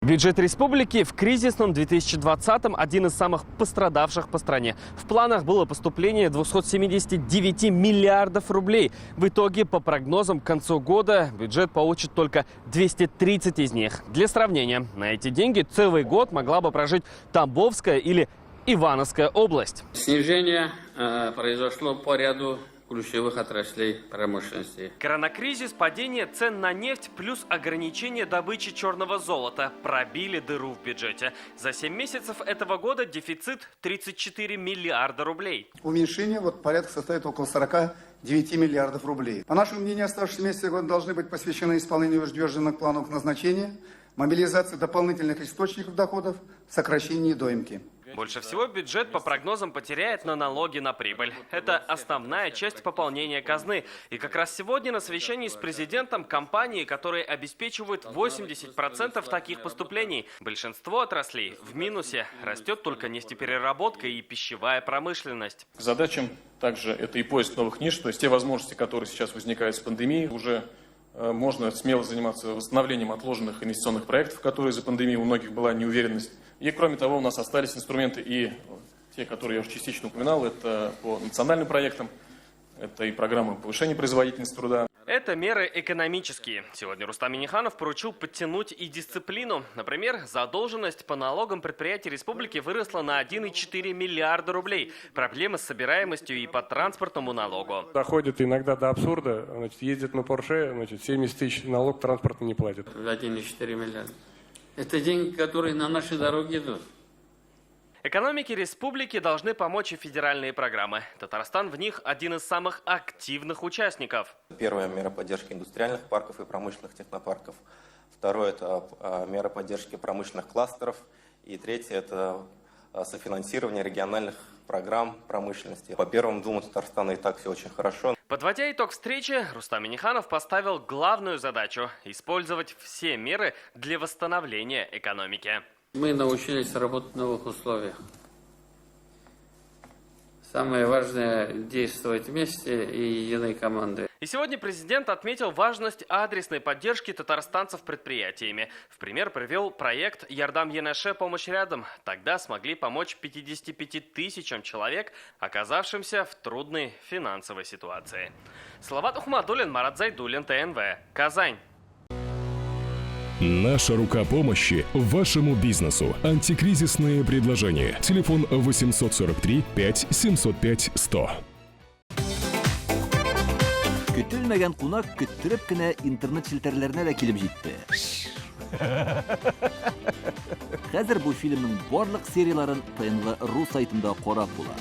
Бюджет республики в кризисном 2020-м один из самых пострадавших по стране. В планах было поступление 279 миллиардов рублей. В итоге, по прогнозам, к концу года бюджет получит только 230 из них. Для сравнения, на эти деньги целый год могла бы прожить Тамбовская или Ивановская область. Снижение произошло по ряду ключевых отраслей промышленности. Коронакризис, падение цен на нефть плюс ограничение добычи черного золота пробили дыру в бюджете. За 7 месяцев этого года дефицит 34 миллиарда рублей. Уменьшение порядка составит около 49 миллиардов рублей. По нашему мнению, оставшиеся месяцы года должны быть посвящены исполнению утвержденных планов назначения, мобилизации дополнительных источников доходов, сокращению недоимки. Больше всего бюджет по прогнозам потеряет на налоги на прибыль. Это основная часть пополнения казны. И как раз сегодня на совещании с президентом компании, которые обеспечивают 80% таких поступлений. Большинство отраслей в минусе. Растет только нефтепереработка и пищевая промышленность. Задачам также это и поиск новых ниш, то есть те возможности, которые сейчас возникают с пандемией, уже можно смело заниматься восстановлением отложенных инвестиционных проектов, которые из-за пандемии у многих была неуверенность. И кроме того, у нас остались инструменты и те, которые я уже частично упоминал, это по национальным проектам, это и программа повышения производительности труда. Это меры экономические. Сегодня Рустам Минниханов поручил подтянуть и дисциплину. Например, задолженность по налогам предприятий республики выросла на 1,4 миллиарда рублей. Проблемы с собираемостью и по транспортному налогу. Доходит иногда до абсурда. Ездит на Порше, 70 тысяч налог транспорта не платит. 1,4 миллиарда. Это деньги, которые на наши дороги идут. Экономике республики должны помочь и федеральные программы. Татарстан в них один из самых активных участников. Первая мера поддержки индустриальных парков и промышленных технопарков. Второе – это мера поддержки промышленных кластеров. И третье – это софинансирование региональных программ промышленности. По первым двум у Татарстана и так все очень хорошо. Подводя итог встречи, Рустам Минниханов поставил главную задачу – использовать все меры для восстановления экономики. Мы научились работать в новых условиях. Самое важное – действовать вместе и единой командой. И сегодня президент отметил важность адресной поддержки татарстанцев предприятиями. В пример привел проект «Ярдам Енеше. Помощь рядом». Тогда смогли помочь 55 тысячам человек, оказавшимся в трудной финансовой ситуации. Салават Ухмадуллин, Марат Зайдуллин, ТНВ, Казань. Наша рука помощи вашему бизнесу. Антикризисные предложения. Телефон 843 5 705 100. Көтелмәгән кунак көттөреп кенә интернет челтәрләренә дә килеп җитте. Хәзер бу фильмның барлык серияларын ТНВ.ру сайтында карап була.